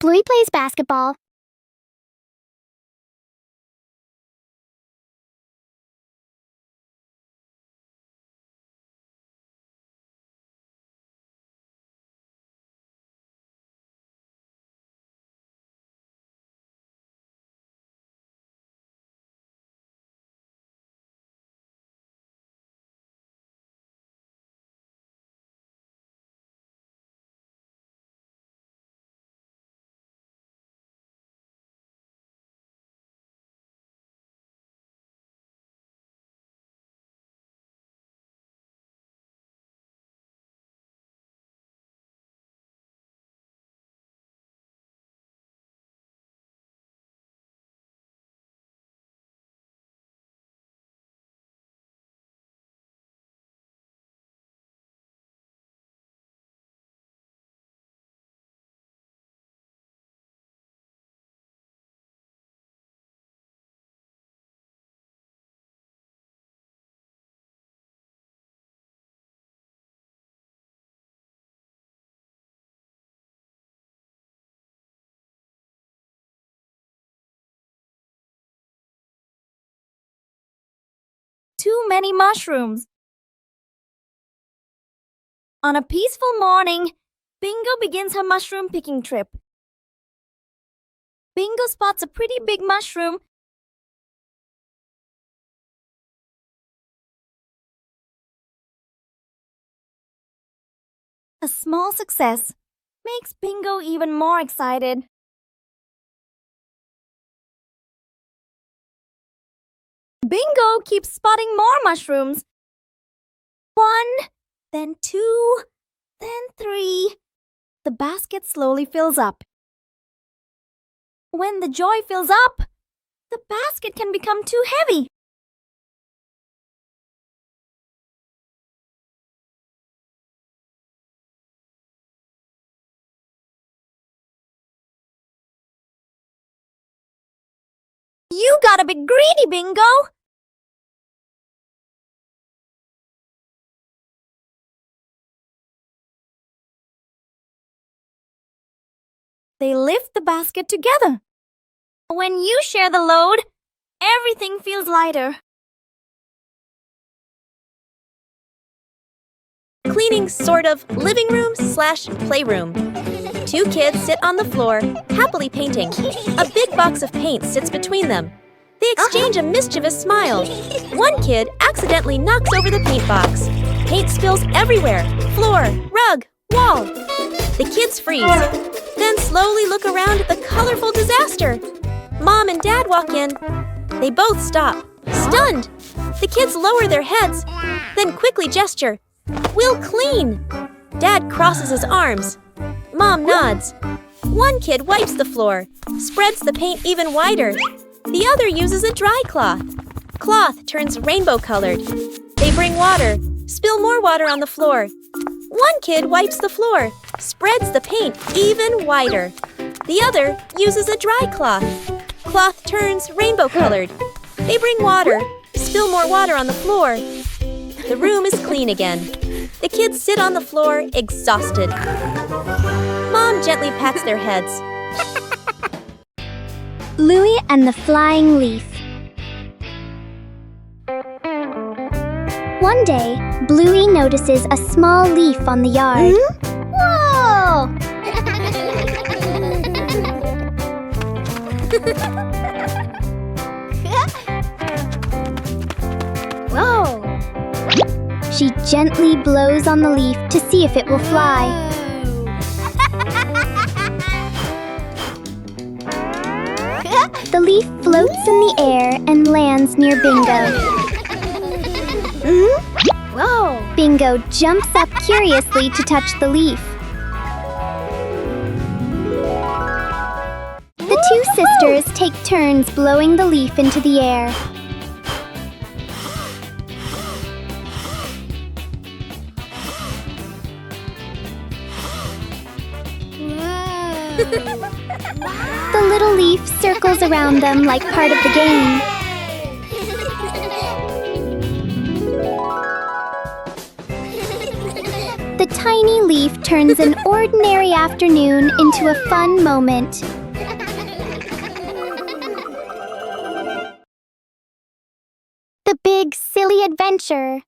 Bluey plays basketball. Too many mushrooms. On a peaceful morning, Bingo begins her mushroom picking trip. Bingo spots a pretty big mushroom. A small success makes Bingo even more excited. Bingo keeps spotting more mushrooms. 1, then 2, then 3. The basket slowly fills up. When the joy fills up, the basket can become too heavy. You got a bit greedy, Bingo! They lift the basket together. When you share the load, everything feels lighter. Cleaning sort of living room / playroom. 2 kids sit on the floor, happily painting. A big box of paint sits between them. They exchange a mischievous smile. One kid accidentally knocks over the paint box. Paint spills everywhere, floor, rug, wall. The kids freeze, then slowly look around at the colorful disaster. Mom and Dad walk in. They both stop, stunned. The kids lower their heads, then quickly gesture. We'll clean. Dad crosses his arms. Mom nods. One kid wipes the floor, spreads the paint even wider. The other uses a dry cloth. Cloth turns rainbow-colored. They bring water, spill more water on the floor. One kid wipes the floor, spreads the paint even wider. The other uses a dry cloth. Cloth turns rainbow-colored. They bring water, spill more water on the floor. The room is clean again. The kids sit on the floor, exhausted. Mom gently pats their heads. Bluey and the Flying Leaf. One day, Bluey notices a small leaf on the yard. Whoa! Whoa! She gently blows on the leaf to see if it will fly. The leaf floats in the air and lands near Bingo. Whoa! Bingo jumps up curiously to touch the leaf. The 2 sisters take turns blowing the leaf into the air. The little leaf circles around them like part of the game. The The tiny leaf turns an ordinary afternoon into a fun moment. The Big Silly Adventure.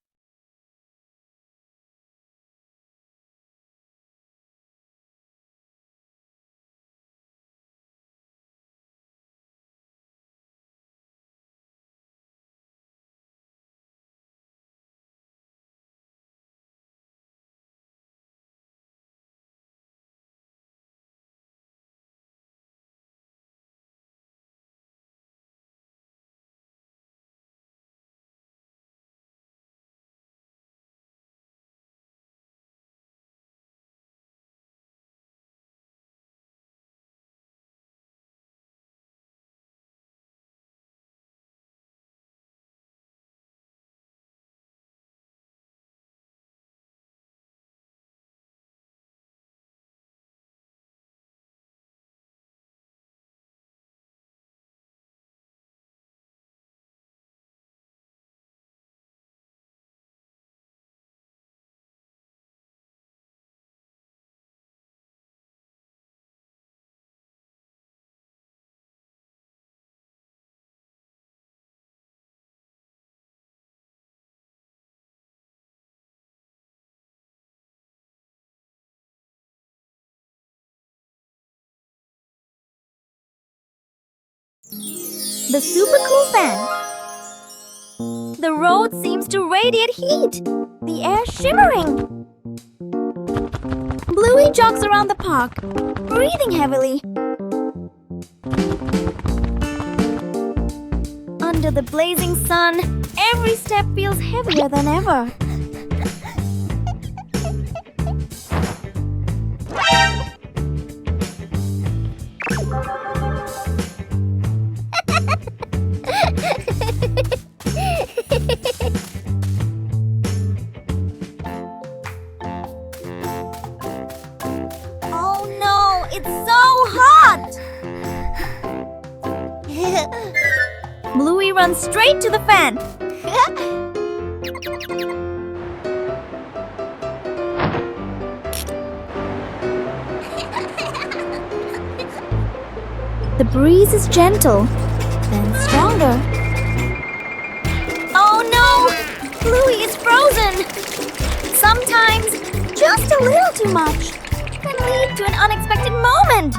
The super cool fan. The road seems to radiate heat. The air shimmering. Bluey jogs around the park, breathing heavily. Under the blazing sun, every step feels heavier than ever. Oh no, it's so hot! Bluey runs straight to the fan. The breeze is gentle, then stronger. Oh no! Bluey is frozen! Sometimes, just a little too much can lead to an unexpected moment.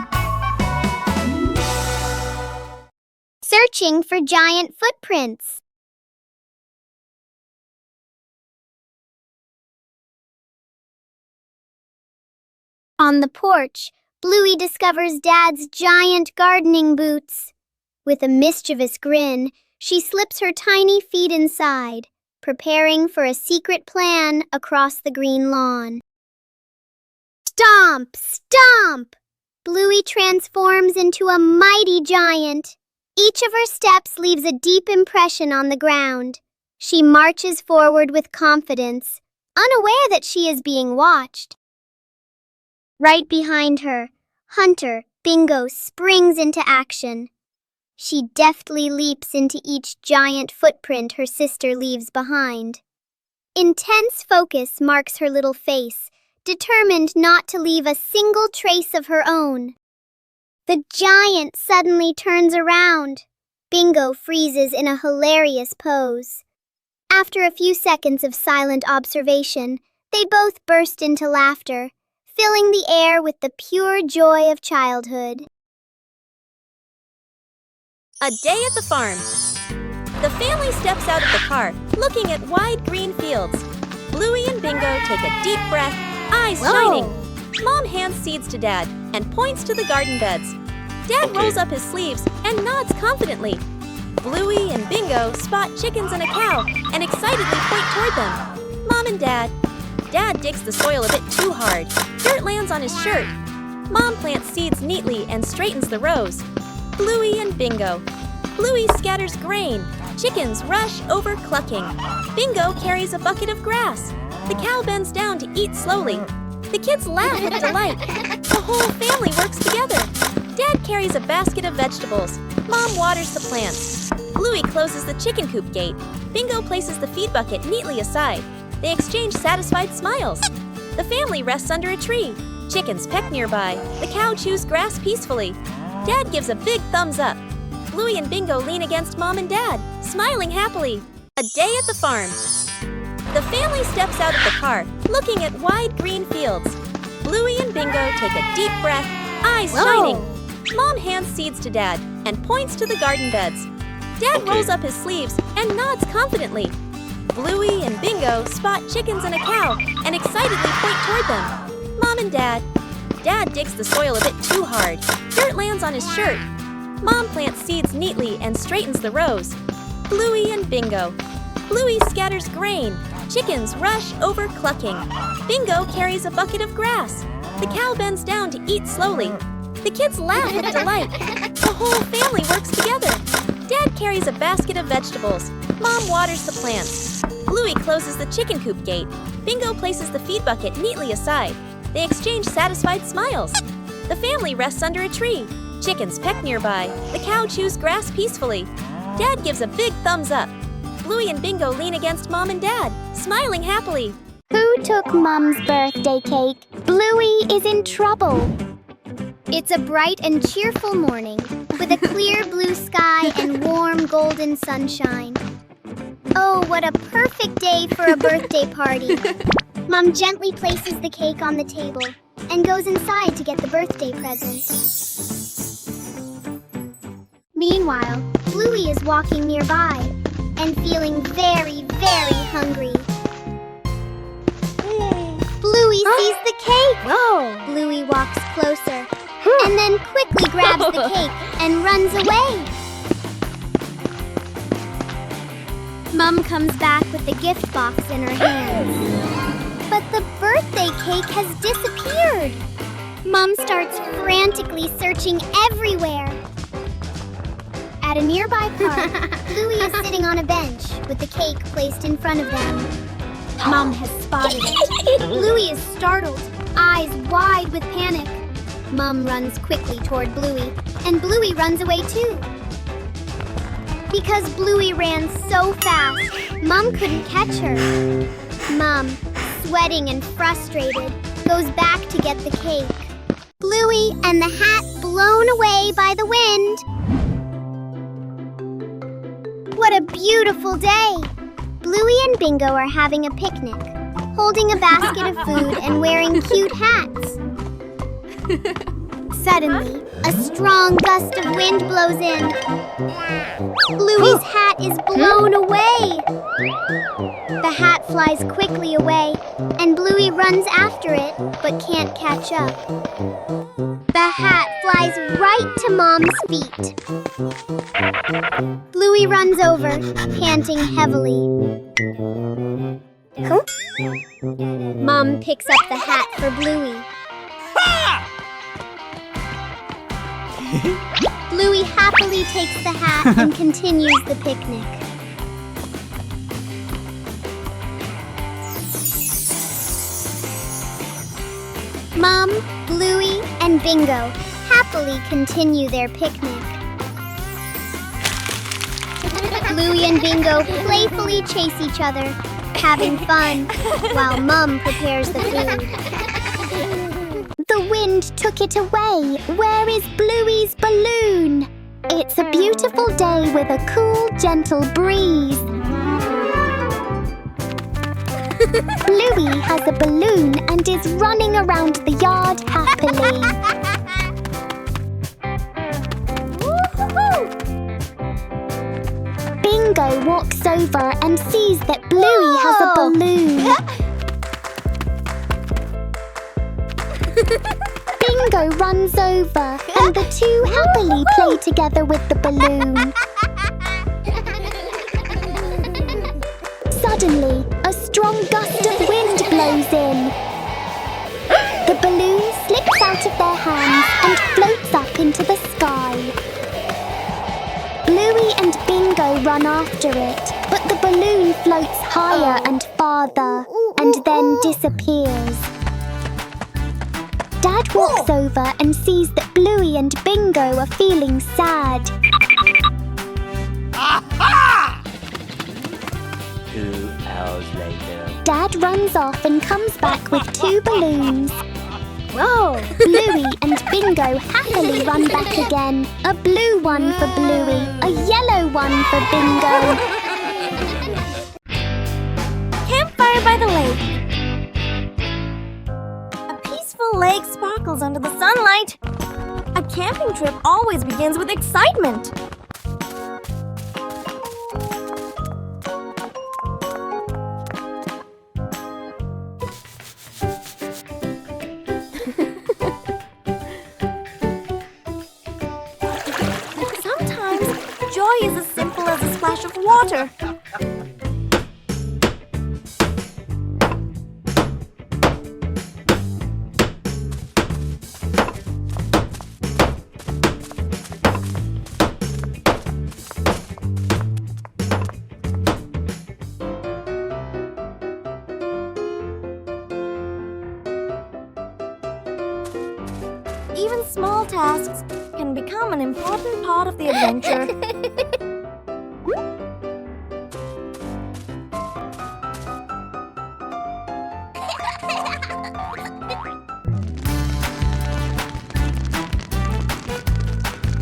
Searching for giant footprints. On the porch, Bluey discovers Dad's giant gardening boots. With a mischievous grin, she slips her tiny feet inside, preparing for a secret plan across the green lawn. Stomp! Stomp! Bluey transforms into a mighty giant. Each of her steps leaves a deep impression on the ground. She marches forward with confidence, unaware that she is being watched. Right behind her, Hunter, Bingo, springs into action. She deftly leaps into each giant footprint her sister leaves behind. Intense focus marks her little face, determined not to leave a single trace of her own. The giant suddenly turns around. Bingo freezes in a hilarious pose. After a few seconds of silent observation, they both burst into laughter, filling the air with the pure joy of childhood. A day at the farm. The family steps out of the car, looking at wide green fields. Bluey and Bingo take a deep breath, eyes shining. Mom hands seeds to Dad and points to the garden beds. Dad rolls up his sleeves and nods confidently. Bluey and Bingo spot chickens and a cow and excitedly point toward them. Mom and Dad. Dad digs the soil a bit too hard. Dirt lands on his shirt. Mom plants seeds neatly and straightens the rows. Bluey and Bingo. Bluey scatters grain. Chickens rush over clucking. Bingo carries a bucket of grass. The cow bends down to eat slowly. The kids laugh with delight. The whole family works together. Dad carries a basket of vegetables. Mom waters the plants. Bluey closes the chicken coop gate. Bingo places the feed bucket neatly aside. They exchange satisfied smiles. The family rests under a tree. Chickens peck nearby. The cow chews grass peacefully. Dad gives a big thumbs up. Bluey and Bingo lean against Mom and Dad, smiling happily. A day at the farm. The family steps out of the car, looking at wide green fields. Bluey and Bingo take a deep breath, eyes shining. Mom hands seeds to Dad and points to the garden beds. Dad rolls up his sleeves and nods confidently. Bluey and Bingo spot chickens and a cow and excitedly point toward them. Mom and Dad. Dad digs the soil a bit too hard. Dirt lands on his shirt. Mom plants seeds neatly and straightens the rows. Bluey and Bingo. Bluey scatters grain. Chickens rush over clucking. Bingo carries a bucket of grass. The cow bends down to eat slowly. The kids laugh with delight. The whole family works together. Dad carries a basket of vegetables. Mom waters the plants. Bluey closes the chicken coop gate. Bingo places the feed bucket neatly aside. They exchange satisfied smiles. The family rests under a tree. Chickens peck nearby. The cow chews grass peacefully. Dad gives a big thumbs up. Bluey and Bingo lean against Mom and Dad, smiling happily. Who took Mom's birthday cake? Bluey is in trouble. It's a bright and cheerful morning, with a clear blue sky and warm golden sunshine. Oh, what a perfect day for a birthday party. Mom gently places the cake on the table and goes inside to get the birthday presents. Meanwhile, Bluey is walking nearby and feeling very, very hungry. Bluey sees the cake. Whoa! Bluey walks closer and then quickly grabs the cake and runs away. Mom comes back with the gift box in her hands. But the birthday cake has disappeared. Mom starts frantically searching everywhere. At a nearby park, Bluey is sitting on a bench with the cake placed in front of them. Mom has spotted it. Bluey is startled, eyes wide with panic. Mom runs quickly toward Bluey, and Bluey runs away too. Because Bluey ran so fast, Mom couldn't catch her. Mom, sweating and frustrated, goes back to get the cake. Bluey and the hat blown away by the wind. What a beautiful day! Bluey and Bingo are having a picnic, holding a basket of food and wearing cute hats. Suddenly, a strong gust of wind blows in. Bluey's hat is blown away. The hat flies quickly away, and Bluey runs after it, but can't catch up. The hat flies right to Mom's feet. Bluey runs over, panting heavily. Mom picks up the hat for Bluey. Bluey happily takes the hat and continues the picnic. Mom, Bluey, and Bingo happily continue their picnic. Bluey and Bingo playfully chase each other, having fun, while Mom prepares the food. The wind took it away. Where is Bluey's balloon? It's a beautiful day with a cool, gentle breeze. Bluey has a balloon and is running around the yard happily. Bingo walks over and sees that Bluey has a balloon. Bingo runs over and the two happily play together with the balloon. Suddenly, a strong gust of wind blows in. The balloon slips out of their hands and floats up into the sky. Bluey and Bingo run after it, but the balloon floats higher and farther and then disappears. Dad walks over and sees that Bluey and Bingo are feeling sad. Aha! 2 hours later. Dad runs off and comes back with 2 balloons. Whoa! Bluey and Bingo happily run back again. A blue one for Bluey, a yellow one for Bingo. Campfire by the lake. A peaceful lake sparkles under the sunlight. A camping trip always begins with excitement. Sometimes joy is as simple as a splash of water. Even small tasks can become an important part of the adventure.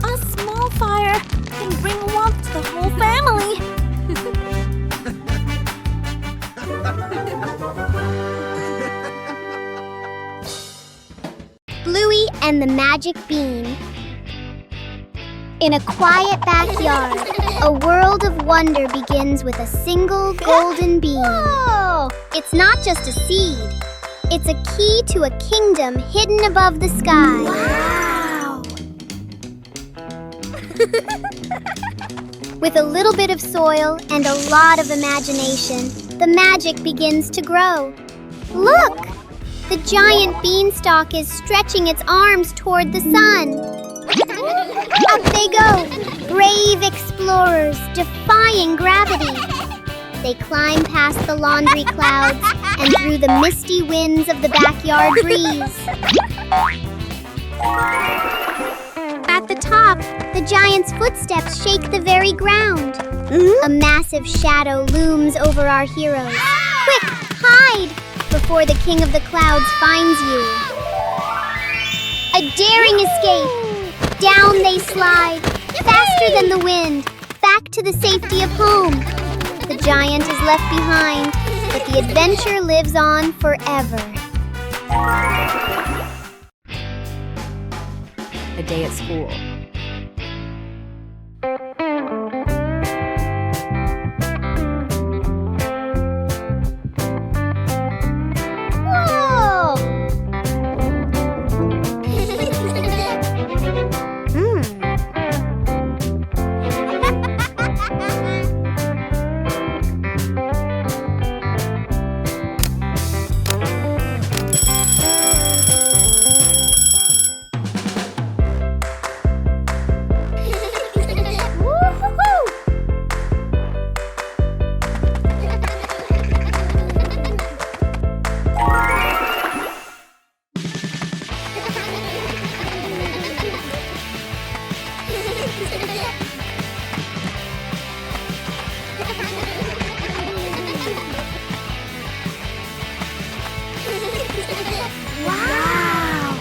A small fire can bring warmth to the whole family. Bluey and the Magic Bean. In a quiet backyard, a world of wonder begins with a single golden bean. Whoa! It's not just a seed. It's a key to a kingdom hidden above the sky. Wow! With a little bit of soil and a lot of imagination, the magic begins to grow. Look! The giant beanstalk is stretching its arms toward the sun. Up they go, brave explorers defying gravity. They climb past the laundry clouds and through the misty winds of the backyard breeze. At the top, the giant's footsteps shake the very ground. A massive shadow looms over our heroes. Quick, hide! Before the King of the Clouds finds you. A daring escape. Down they slide, faster than the wind, back to the safety of home. The giant is left behind, but the adventure lives on forever. A day at school. Whoa! Wow!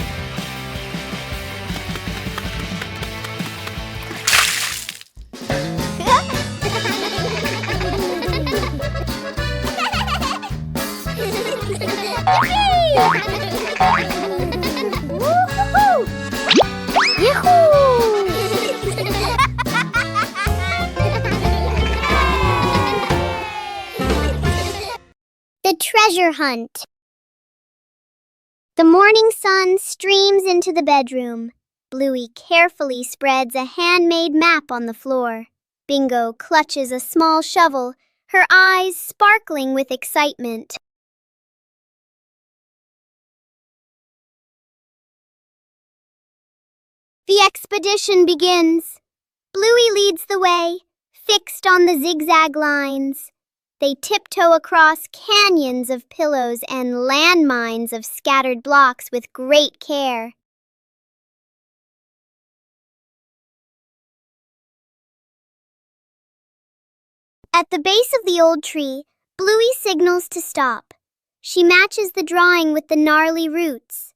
Woo-hoo-hoo! Yahoo! The treasure hunt. The morning sun streams into the bedroom. Bluey carefully spreads a handmade map on the floor. Bingo clutches a small shovel, her eyes sparkling with excitement. The expedition begins. Bluey leads the way, fixed on the zigzag lines. They tiptoe across canyons of pillows and landmines of scattered blocks with great care. At the base of the old tree, Bluey signals to stop. She matches the drawing with the gnarly roots.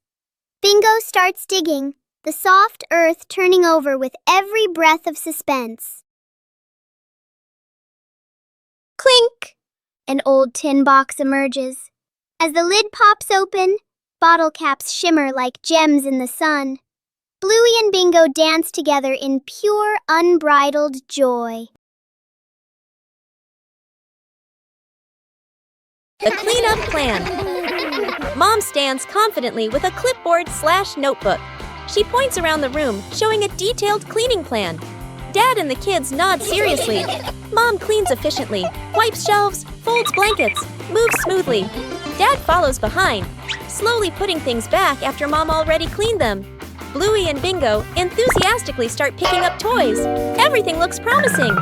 Bingo starts digging, the soft earth turning over with every breath of suspense. Clink! An old tin box emerges. As the lid pops open, bottle caps shimmer like gems in the sun. Bluey and Bingo dance together in pure, unbridled joy. The cleanup plan. Mom stands confidently with a clipboard/notebook. She points around the room, showing a detailed cleaning plan. Dad and the kids nod seriously. Mom cleans efficiently, wipes shelves, folds blankets, moves smoothly. Dad follows behind, slowly putting things back after Mom already cleaned them. Bluey and Bingo enthusiastically start picking up toys. Everything looks promising.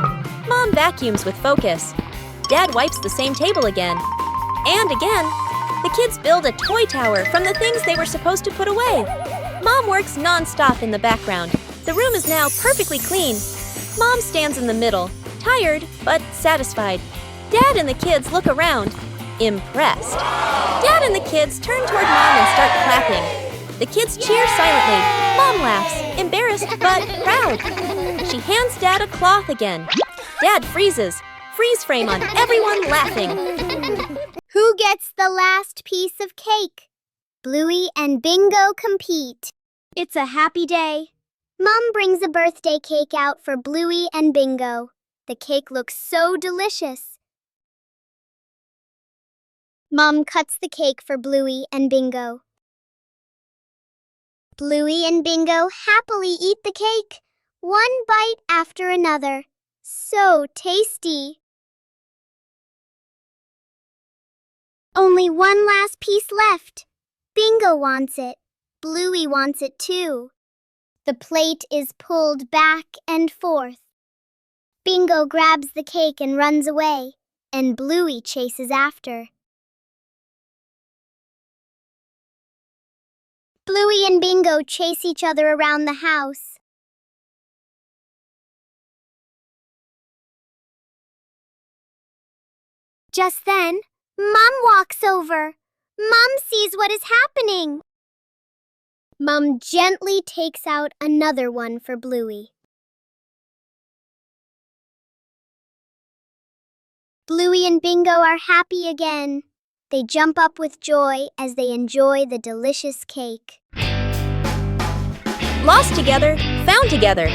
Mom vacuums with focus. Dad wipes the same table again. And again. The kids build a toy tower from the things they were supposed to put away. Mom works non-stop in the background. The room is now perfectly clean. Mom stands in the middle, tired but satisfied. Dad and the kids look around, impressed. Dad and the kids turn toward Mom and start clapping. The kids cheer silently. Mom laughs, embarrassed but proud. She hands Dad a cloth again. Dad freezes. Freeze frame on everyone laughing. Who gets the last piece of cake? Bluey and Bingo compete. It's a happy day. Mom brings a birthday cake out for Bluey and Bingo. The cake looks so delicious. Mom cuts the cake for Bluey and Bingo. Bluey and Bingo happily eat the cake, one bite after another. So tasty. Only one last piece left. Bingo wants it. Bluey wants it too. The plate is pulled back and forth. Bingo grabs the cake and runs away, and Bluey chases after. Bluey and Bingo chase each other around the house. Just then, Mom walks over. Mom sees what is happening. Mom gently takes out another one for Bluey. Bluey and Bingo are happy again. They jump up with joy as they enjoy the delicious cake. Lost together, found together.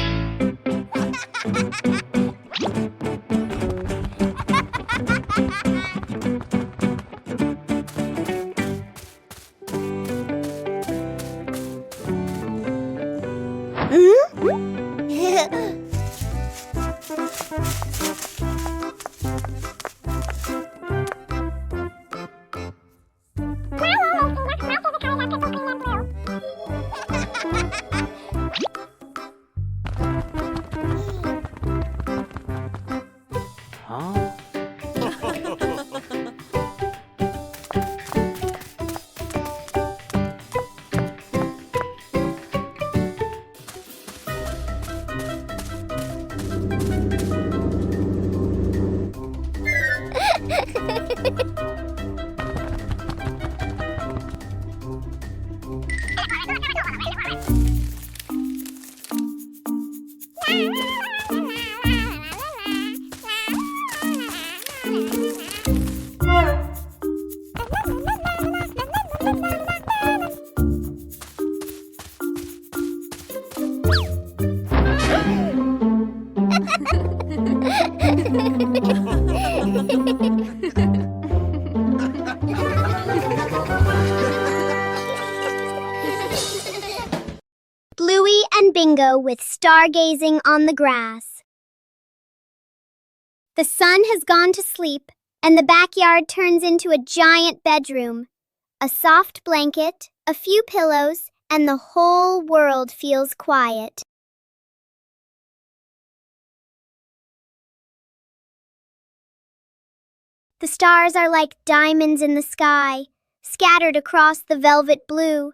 Bluey and Bingo with stargazing on the grass. The sun has gone to sleep, and the backyard turns into a giant bedroom. A soft blanket, a few pillows, and the whole world feels quiet. The stars are like diamonds in the sky, scattered across the velvet blue.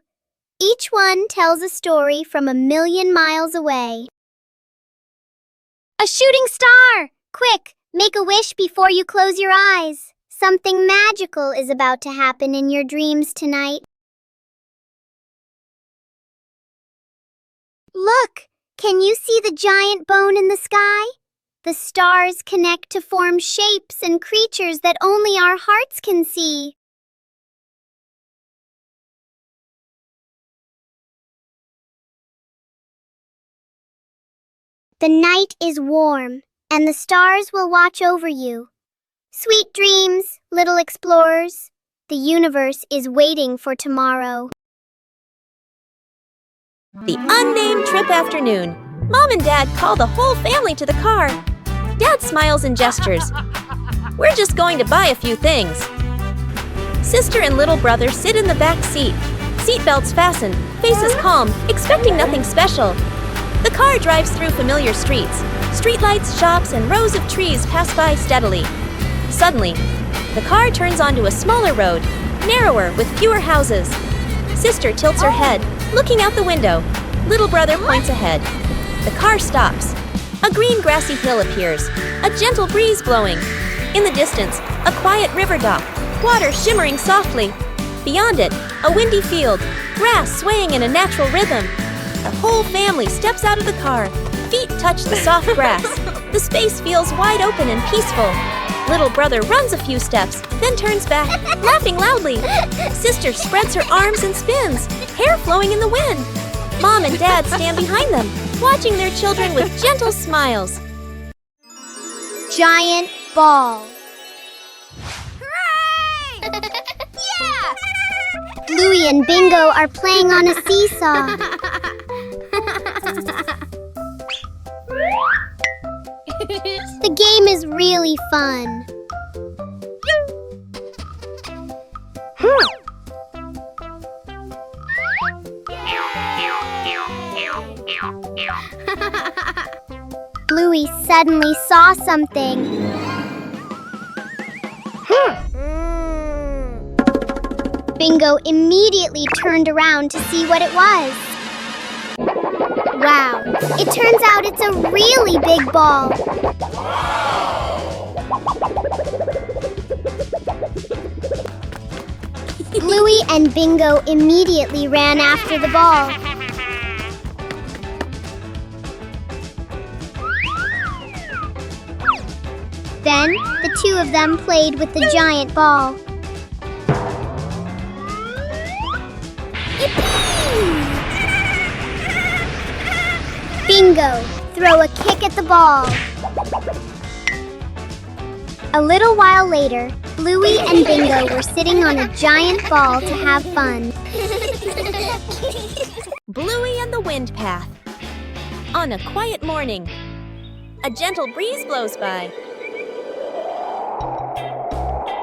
Each one tells a story from 1,000,000 miles away. A shooting star! Quick, make a wish before you close your eyes. Something magical is about to happen in your dreams tonight. Look! Can you see the giant bone in the sky? The stars connect to form shapes and creatures that only our hearts can see. The night is warm, and the stars will watch over you. Sweet dreams, little explorers. The universe is waiting for tomorrow. The unnamed trip afternoon. Mom and Dad call the whole family to the car. Dad smiles and gestures. We're just going to buy a few things. Sister and little brother sit in the back seat. Seatbelts fastened, faces calm, expecting nothing special. The car drives through familiar streets. Streetlights, shops, and rows of trees pass by steadily. Suddenly, the car turns onto a smaller road, narrower with fewer houses. Sister tilts her head, looking out the window. Little brother points ahead. The car stops. A green grassy hill appears, a gentle breeze blowing. In the distance, a quiet river dock, water shimmering softly. Beyond it, a windy field, grass swaying in a natural rhythm. The whole family steps out of the car. Feet touch the soft grass. The space feels wide open and peaceful. Little brother runs a few steps, then turns back, laughing loudly. Sister spreads her arms and spins, hair flowing in the wind. Mom and Dad stand behind them, watching their children with gentle smiles. Giant ball. Hooray! Yeah! Bluey and Bingo are playing on a seesaw. The game is really fun. Bluey suddenly saw something. Bingo immediately turned around to see what it was. Wow, it turns out it's a really big ball. Bluey and Bingo immediately ran after the ball. Then, the two of them played with the giant ball. Bingo, throw a kick at the ball. A little while later, Bluey and Bingo were sitting on a giant ball to have fun. Bluey and the Wind Path. On a quiet morning, a gentle breeze blows by.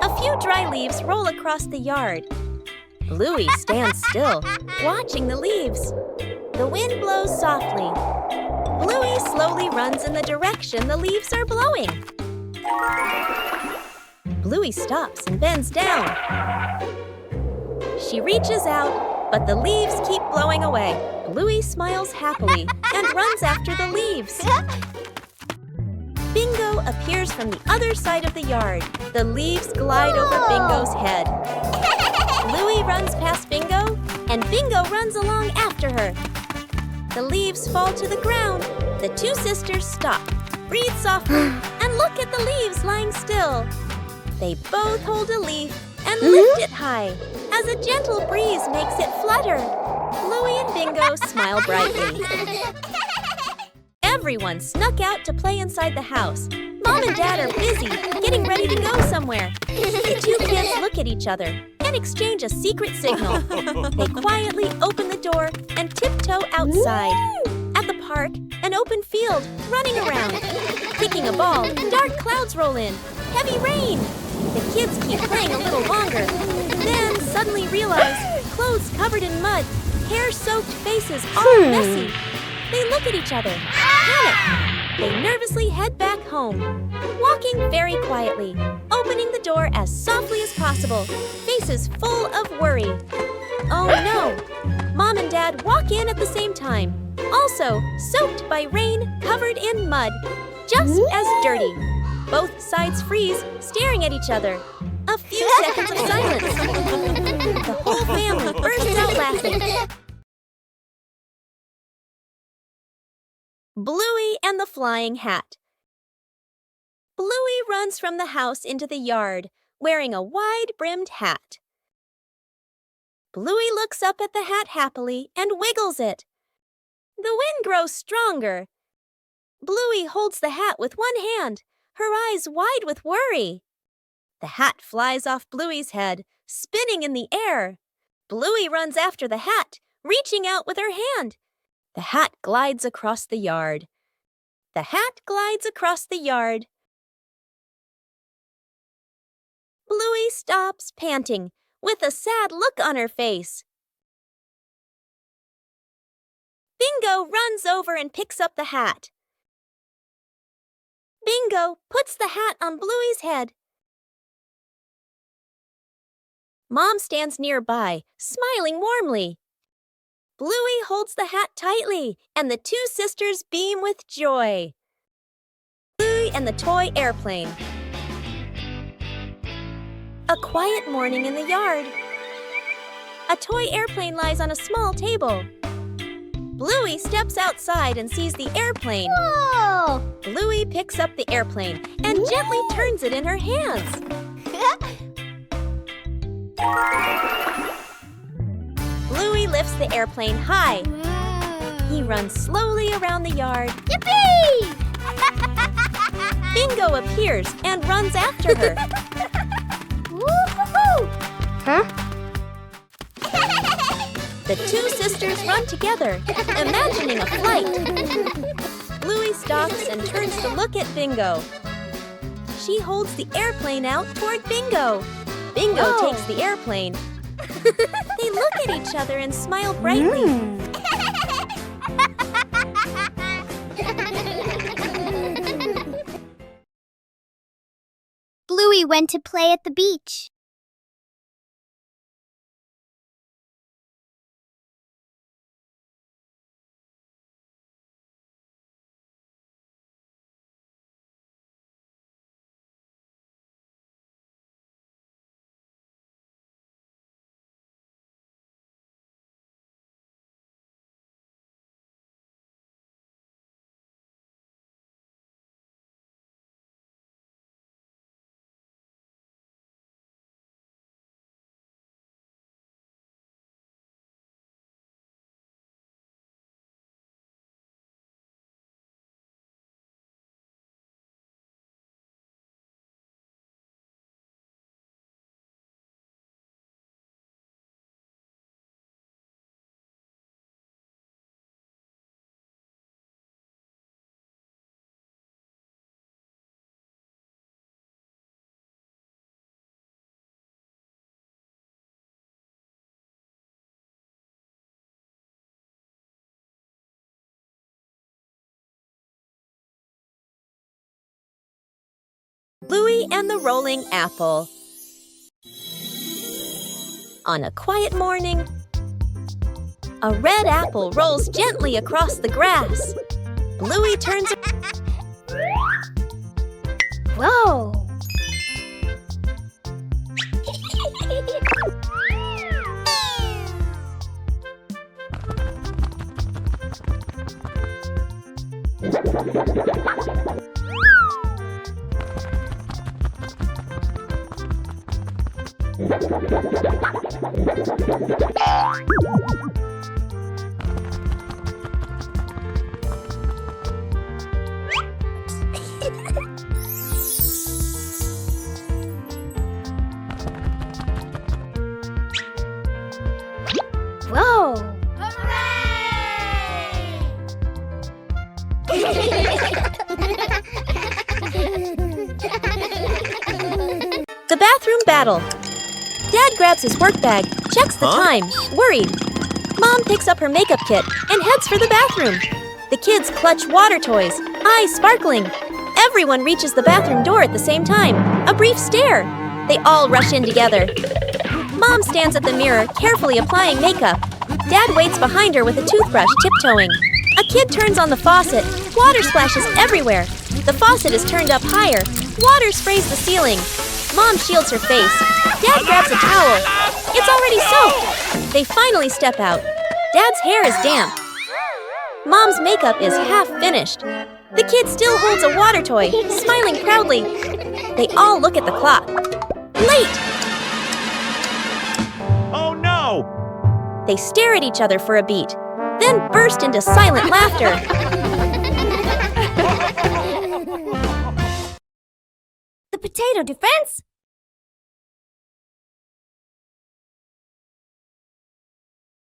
A few dry leaves roll across the yard. Bluey stands still, watching the leaves. The wind blows softly. Bluey slowly runs in the direction the leaves are blowing. Bluey stops and bends down. She reaches out, but the leaves keep blowing away. Bluey smiles happily and runs after the leaves. Bingo appears from the other side of the yard. The leaves glide over Bingo's head. Bluey runs past Bingo, and Bingo runs along after her. The leaves fall to the ground. The two sisters stop, breathe softly, and look at the leaves lying still. They both hold a leaf and lift it high as a gentle breeze makes it flutter. Bluey and Bingo smile brightly. Everyone snuck out to play inside the house. Mom and Dad are busy, getting ready to go somewhere. The two kids look at each other and exchange a secret signal. They quietly open the door and tiptoe outside. At the park, an open field, running around. Kicking a ball, dark clouds roll in. Heavy rain! The kids keep playing a little longer, then suddenly realize clothes covered in mud, hair-soaked faces all messy. They look at each other, panic. They nervously head back home, walking very quietly, opening the door as softly as possible, faces full of worry. Oh no! Mom and Dad walk in at the same time, also soaked by rain, covered in mud, just as dirty. Both sides freeze, staring at each other. A A few seconds of silence. The whole family bursts out laughing. Bluey and the Flying Hat. Bluey runs from the house into the yard, wearing a wide-brimmed hat. Bluey looks up at the hat happily and wiggles it. The wind grows stronger. Bluey holds the hat with one hand, her eyes wide with worry. The hat flies off Bluey's head, spinning in the air. Bluey runs after the hat, reaching out with her hand. The hat glides across the yard. The hat glides across the yard. Bluey stops, panting, with a sad look on her face. Bingo runs over and picks up the hat. Bingo puts the hat on Bluey's head. Mom stands nearby, smiling warmly. Bluey holds the hat tightly, and the two sisters beam with joy. Bluey and the toy airplane. A quiet morning in the yard. A toy airplane lies on a small table. Bluey steps outside and sees the airplane. Whoa! Bluey picks up the airplane and gently turns it in her hands. Bluey lifts the airplane high. He runs slowly around the yard. Yippee! Bingo appears and runs after her. Woo-hoo-hoo! Huh? The two sisters run together, imagining a flight. Bluey stops and turns to look at Bingo. She holds the airplane out toward Bingo. Bingo takes the airplane. They look at each other and smile brightly. Bluey went to play at the beach. Bluey and the Rolling Apple. On a quiet morning, a red apple rolls gently across the grass. Bluey turns. Whoa! Whoa! The bathroom battle. Dad grabs his work bag, checks the time, worried. Mom picks up her makeup kit and heads for the bathroom. The kids clutch water toys, eyes sparkling. Everyone reaches the bathroom door at the same time. A brief stare. They all rush in together. Mom stands at the mirror, carefully applying makeup. Dad waits behind her with a toothbrush, tiptoeing. A kid turns on the faucet. Water splashes everywhere. The faucet is turned up higher. Water sprays the ceiling. Mom shields her face, Dad grabs a towel. It's already soaked. They finally step out. Dad's hair is damp. Mom's makeup is half finished. The kid still holds a water toy, smiling proudly. They all look at the clock. Late! Oh no! They stare at each other for a beat, then burst into silent laughter. The potato defense?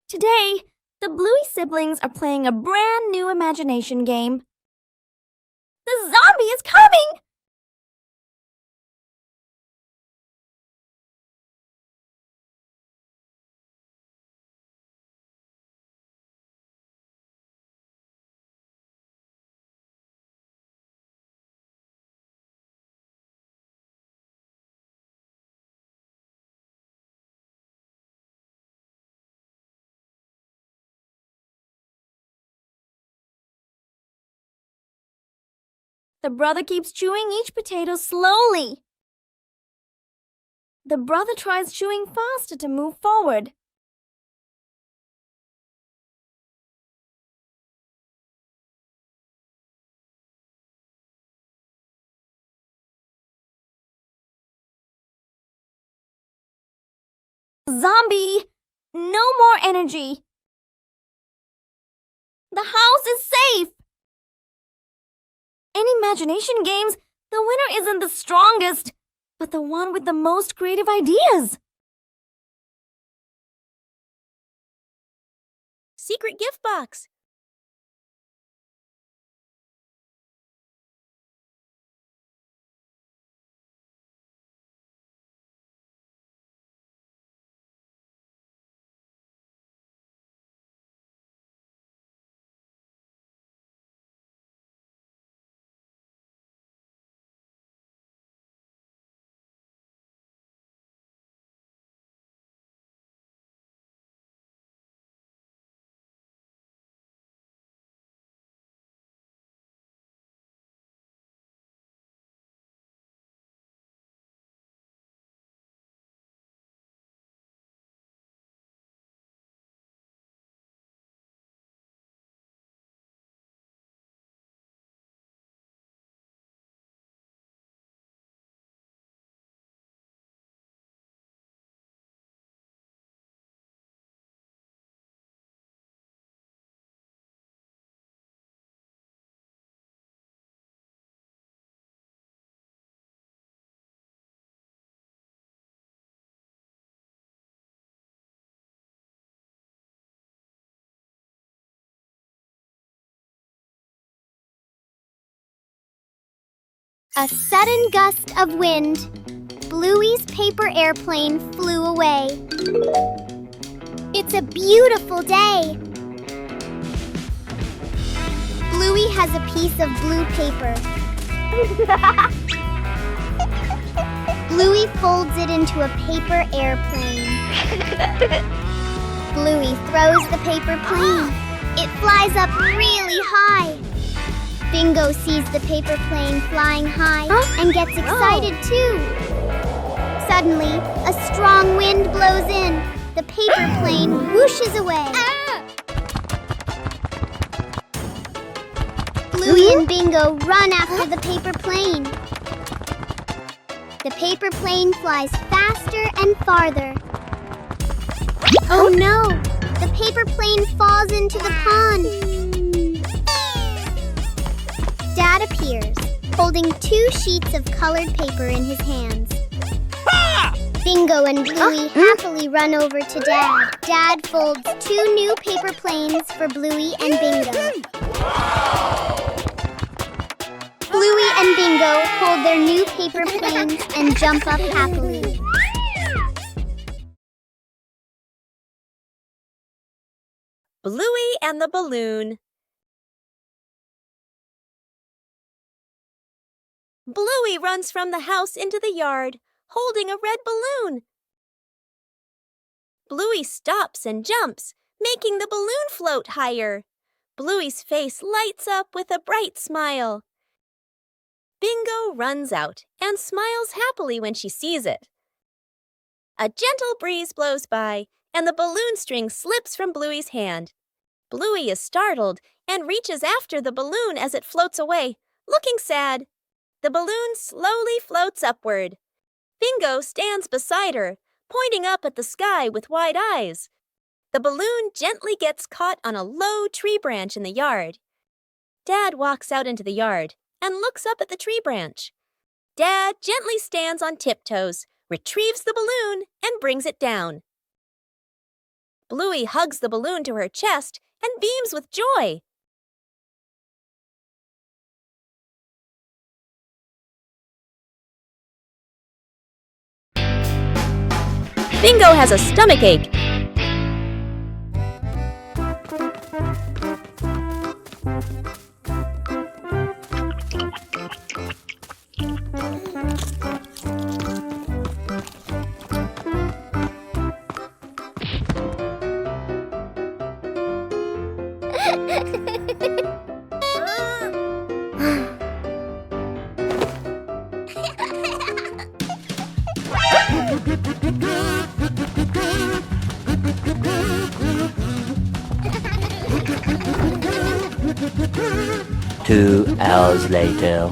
Today, the Bluey siblings are playing a brand new imagination game. The zombie is coming! The brother keeps chewing each potato slowly. The brother tries chewing faster to move forward. Zombie! No more energy! The house is safe! In imagination games, the winner isn't the strongest, but the one with the most creative ideas. Secret gift box. A sudden gust of wind. Bluey's paper airplane flew away. It's a beautiful day. Bluey has a piece of blue paper. Bluey folds it into a paper airplane. Bluey throws the paper plane. It flies up really high. Bingo sees the paper plane flying high and gets excited too. Suddenly, a strong wind blows in. The paper plane whooshes away. Bluey and Bingo run after the paper plane. The paper plane flies faster and farther. Oh no! The paper plane falls into the pond. Dad appears, holding 2 sheets of colored paper in his hands. Bingo and Bluey happily run over to Dad. Dad folds 2 new paper planes for Bluey and Bingo. Bluey and Bingo hold their new paper planes and jump up happily. Bluey and the balloon. Bluey runs from the house into the yard, holding a red balloon. Bluey stops and jumps, making the balloon float higher. Bluey's face lights up with a bright smile. Bingo runs out and smiles happily when she sees it. A gentle breeze blows by, and the balloon string slips from Bluey's hand. Bluey is startled and reaches after the balloon as it floats away, looking sad. The balloon slowly floats upward. Bingo stands beside her, pointing up at the sky with wide eyes. The balloon gently gets caught on a low tree branch in the yard. Dad walks out into the yard and looks up at the tree branch. Dad gently stands on tiptoes, retrieves the balloon, and brings it down. Bluey hugs the balloon to her chest and beams with joy. Bingo has a stomachache. Two hours later.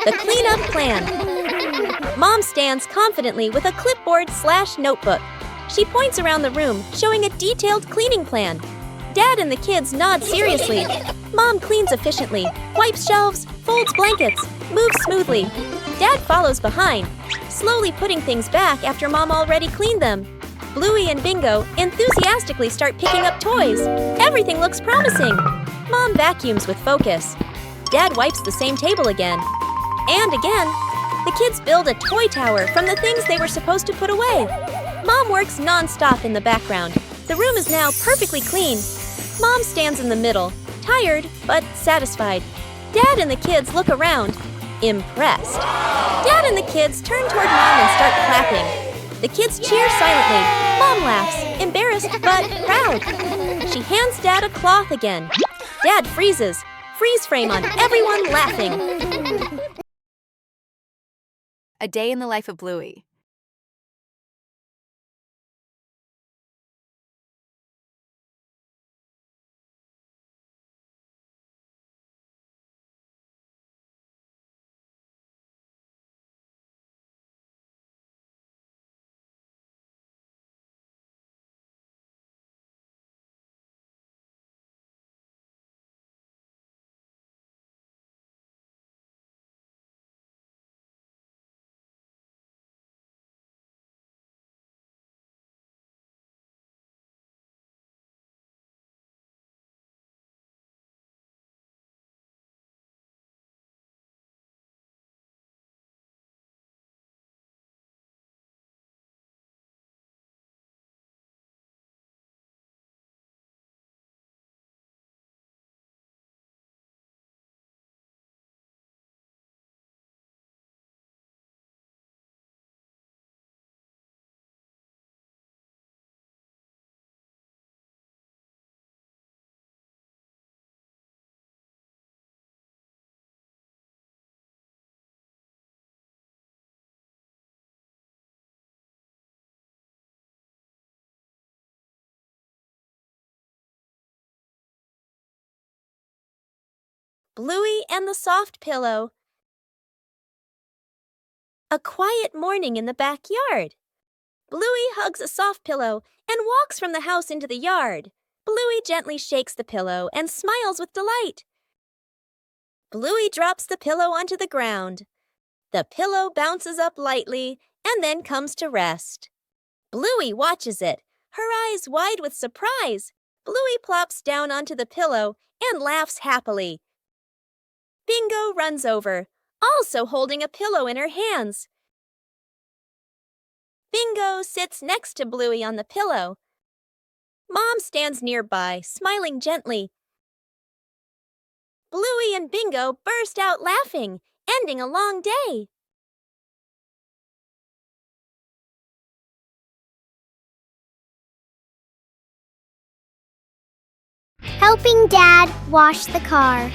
The cleanup plan. Mom stands confidently with a clipboard/notebook. She points around the room, showing a detailed cleaning plan. Dad and the kids nod seriously. Mom cleans efficiently, wipes shelves, folds blankets, moves smoothly. Dad follows behind, slowly putting things back after Mom already cleaned them. Bluey and Bingo enthusiastically start picking up toys. Everything looks promising. Mom vacuums with focus. Dad wipes the same table again. And again. The kids build a toy tower from the things they were supposed to put away. Mom works non-stop in the background. The room is now perfectly clean. Mom stands in the middle, tired but satisfied. Dad and the kids look around, impressed. Dad and the kids turn toward Mom and start clapping. The kids cheer silently. Mom laughs, embarrassed but proud. She hands Dad a cloth again. Dad freezes. Freeze frame on everyone laughing. A day in the life of Bluey. Bluey and the soft pillow. A quiet morning in the backyard. Bluey hugs a soft pillow and walks from the house into the yard. Bluey gently shakes the pillow and smiles with delight. Bluey drops the pillow onto the ground. The pillow bounces up lightly and then comes to rest. Bluey watches it, her eyes wide with surprise. Bluey plops down onto the pillow and laughs happily. Bingo runs over, also holding a pillow in her hands. Bingo sits next to Bluey on the pillow. Mom stands nearby, smiling gently. Bluey and Bingo burst out laughing, ending a long day. Helping Dad wash the car.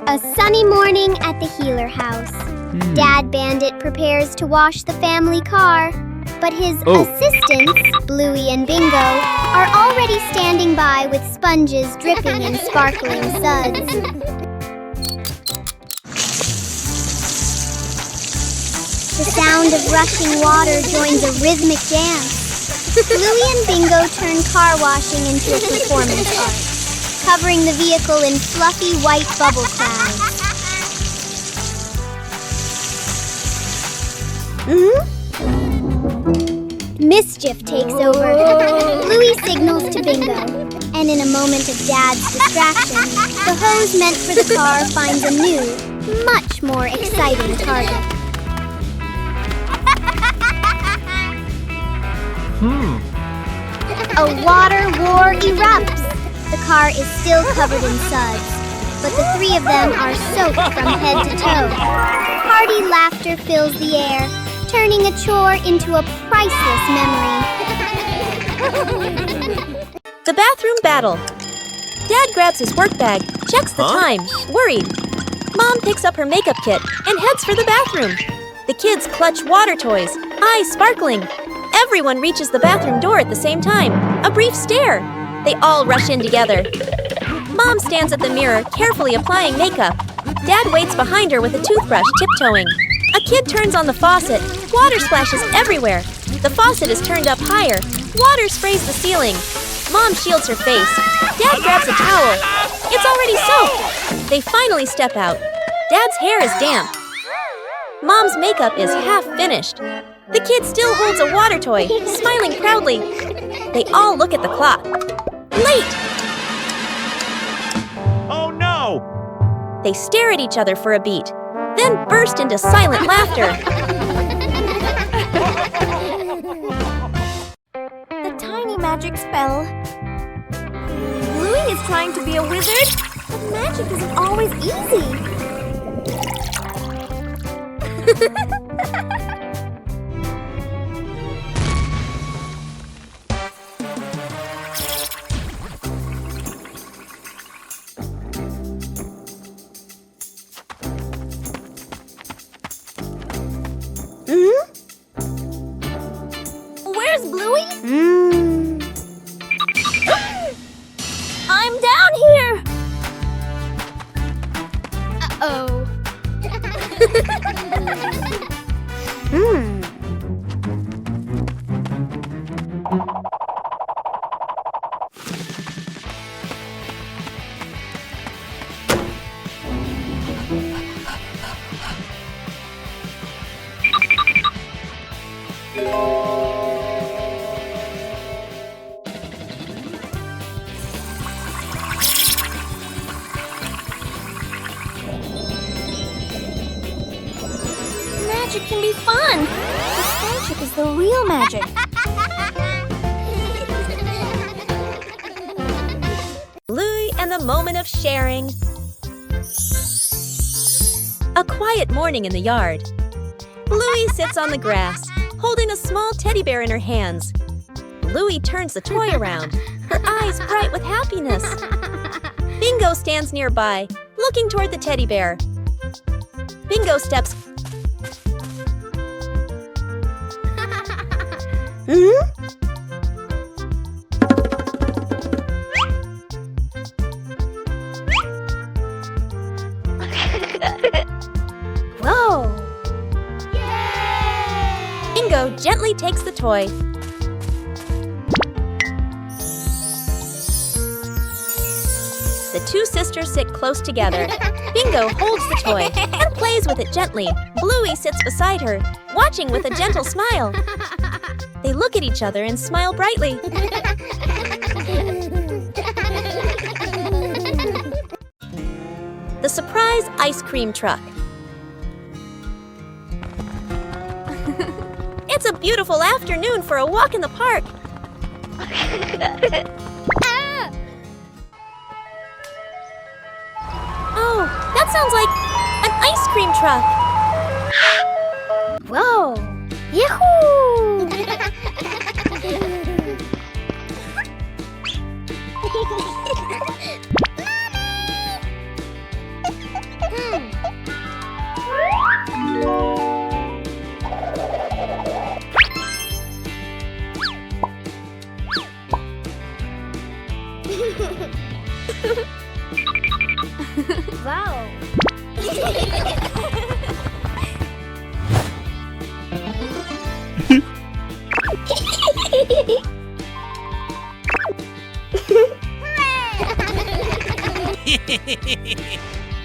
A sunny morning at the Healer house. Dad Bandit prepares to wash the family car, but his assistants, Bluey and Bingo, are already standing by with sponges dripping in sparkling suds. The sound of rushing water joins a rhythmic dance. Bluey and Bingo turn car washing into a performance art, covering the vehicle in fluffy white bubble clouds. Mischief takes over. Bluey signals to Bingo, and in a moment of Dad's distraction, the hose meant for the car finds a new, much more exciting target. A water war erupts. The car is still covered in suds, but the three of them are soaked from head to toe. Hearty laughter fills the air, turning a chore into a priceless memory. The bathroom battle. Dad grabs his work bag, checks the time, worried. Mom picks up her makeup kit and heads for the bathroom. The kids clutch water toys, eyes sparkling. Everyone reaches the bathroom door at the same time. A brief stare. They all rush in together. Mom stands at the mirror, carefully applying makeup. Dad waits behind her with a toothbrush, tiptoeing. A kid turns on the faucet. Water splashes everywhere. The faucet is turned up higher. Water sprays the ceiling. Mom shields her face. Dad grabs a towel. It's already soaked. They finally step out. Dad's hair is damp. Mom's makeup is half finished. The kid still holds a water toy, smiling proudly. They all look at the clock. Late! Oh no! They stare at each other for a beat, then burst into silent laughter. The tiny magic spell. Bluey is trying to be a wizard, but magic isn't always easy. Where's Bluey? I'm down here! Uh-oh. Magic can be fun. But friendship is the real magic. Bluey and the moment of sharing. A quiet morning in the yard. Bluey sits on the grass, holding a small teddy bear in her hands. Bluey turns the toy around, her eyes bright with happiness. Bingo stands nearby, looking toward the teddy bear. Bingo steps. Whoa! Bingo gently takes the toy. The two sisters sit close together. Bingo holds the toy and plays with it gently. Bluey sits beside her, watching with a gentle smile. They look at each other and smile brightly. surprise ice cream truck. It's a beautiful afternoon for a walk in the park. Oh, that sounds like an ice cream truck. Whoa! Yahoo! Wow!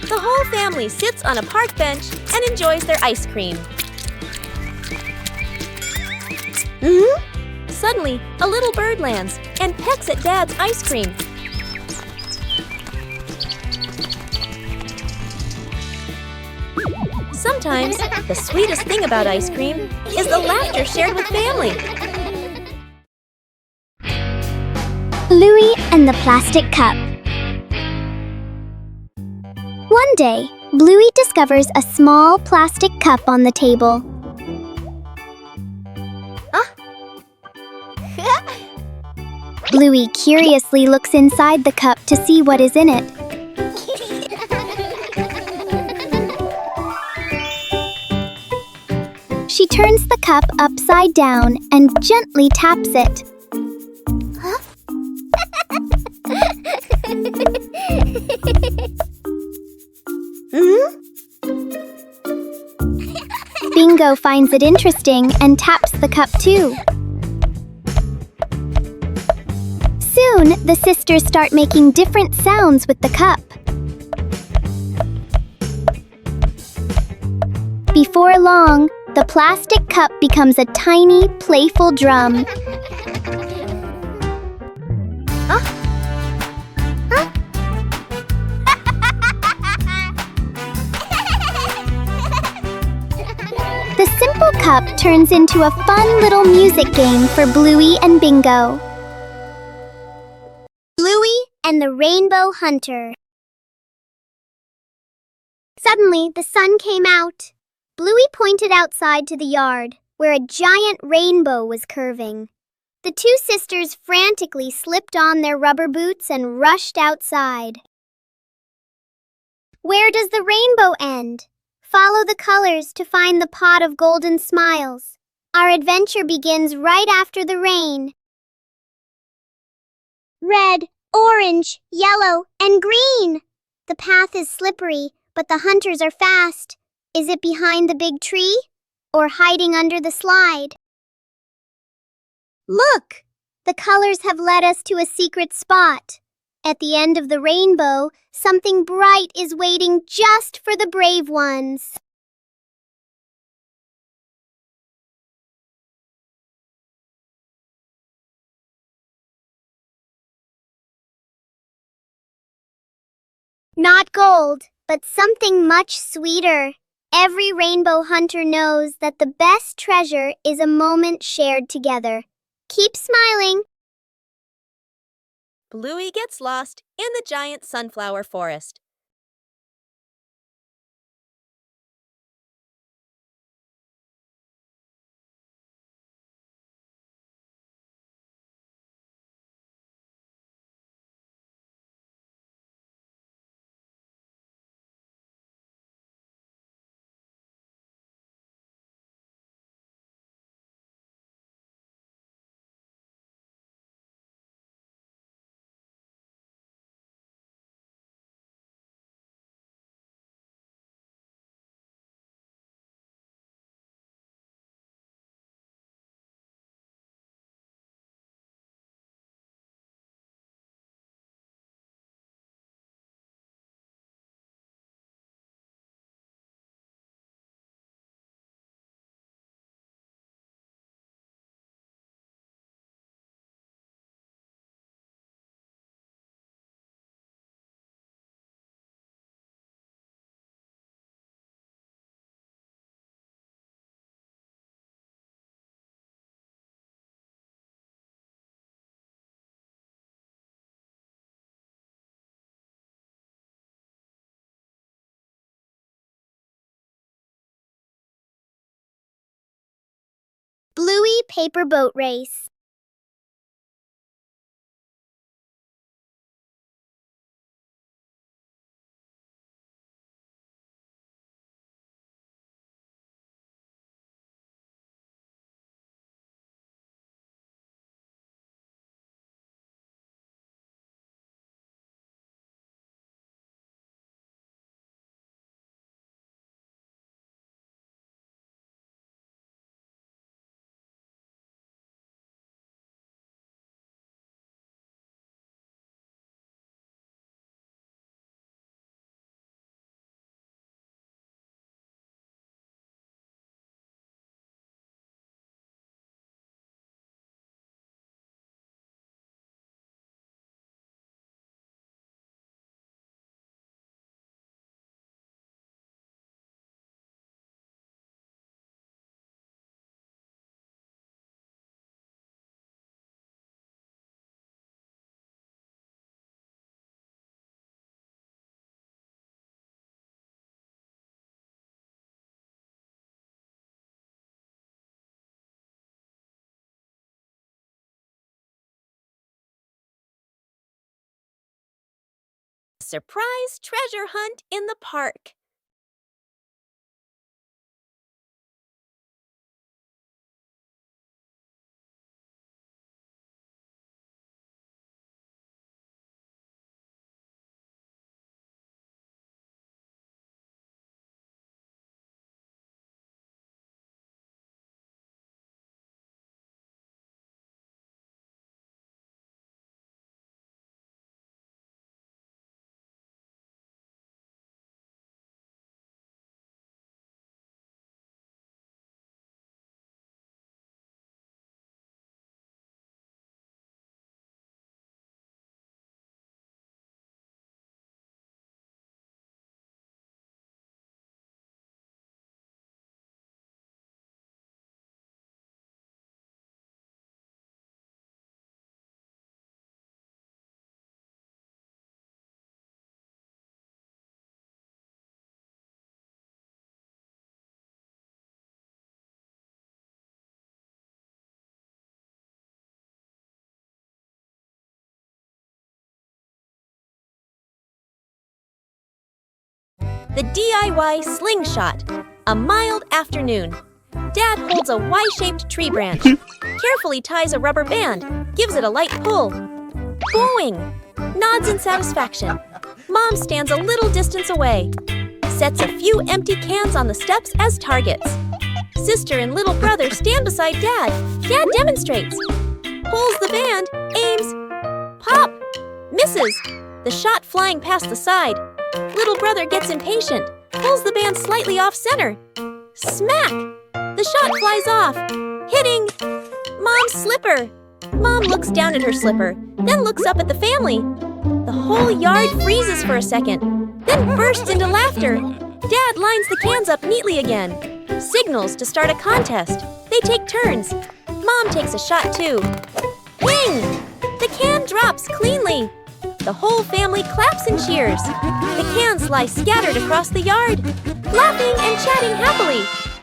The whole family sits on a park bench and enjoys their ice cream. Suddenly, a little bird lands and pecks at Dad's ice cream. Sometimes, the sweetest thing about ice cream is the laughter shared with family. Bluey and the plastic cup. One day, Bluey discovers a small plastic cup on the table. Bluey curiously looks inside the cup to see what is in it. She turns the cup upside down and gently taps it. Bingo finds it interesting and taps the cup too. Soon, the sisters start making different sounds with the cup. Before long, the plastic cup becomes a tiny, playful drum. The simple cup turns into a fun little music game for Bluey and Bingo. Bluey and the Rainbow Hunter. Suddenly, the sun came out. Bluey pointed outside to the yard, where a giant rainbow was curving. The two sisters frantically slipped on their rubber boots and rushed outside. Where does the rainbow end? Follow the colors to find the pot of golden smiles. Our adventure begins right after the rain. Red, orange, yellow, and green. The path is slippery, but the hunters are fast. Is it behind the big tree or hiding under the slide? Look! The colors have led us to a secret spot. At the end of the rainbow, something bright is waiting just for the brave ones. Not gold, but something much sweeter. Every rainbow hunter knows that the best treasure is a moment shared together. Keep smiling. Bluey gets lost in the giant sunflower forest. Bluey paper boat race. Surprise treasure hunt in the park. The DIY slingshot. A mild afternoon. Dad holds a Y-shaped tree branch, carefully ties a rubber band, gives it a light pull. Boing! Nods in satisfaction. Mom stands a little distance away, sets a few empty cans on the steps as targets. Sister and little brother stand beside Dad. Dad demonstrates. Pulls the band, aims. Pop! Misses. The shot flying past the side. Little brother gets impatient, pulls the band slightly off center. Smack! The shot flies off, hitting Mom's slipper. Mom looks down at her slipper, then looks up at the family. The whole yard freezes for a second, then bursts into laughter. Dad lines the cans up neatly again. Signals to start a contest. They take turns. Mom takes a shot too. Ping! The can drops cleanly. The whole family claps and cheers. The cans lie scattered across the yard, laughing and chatting happily.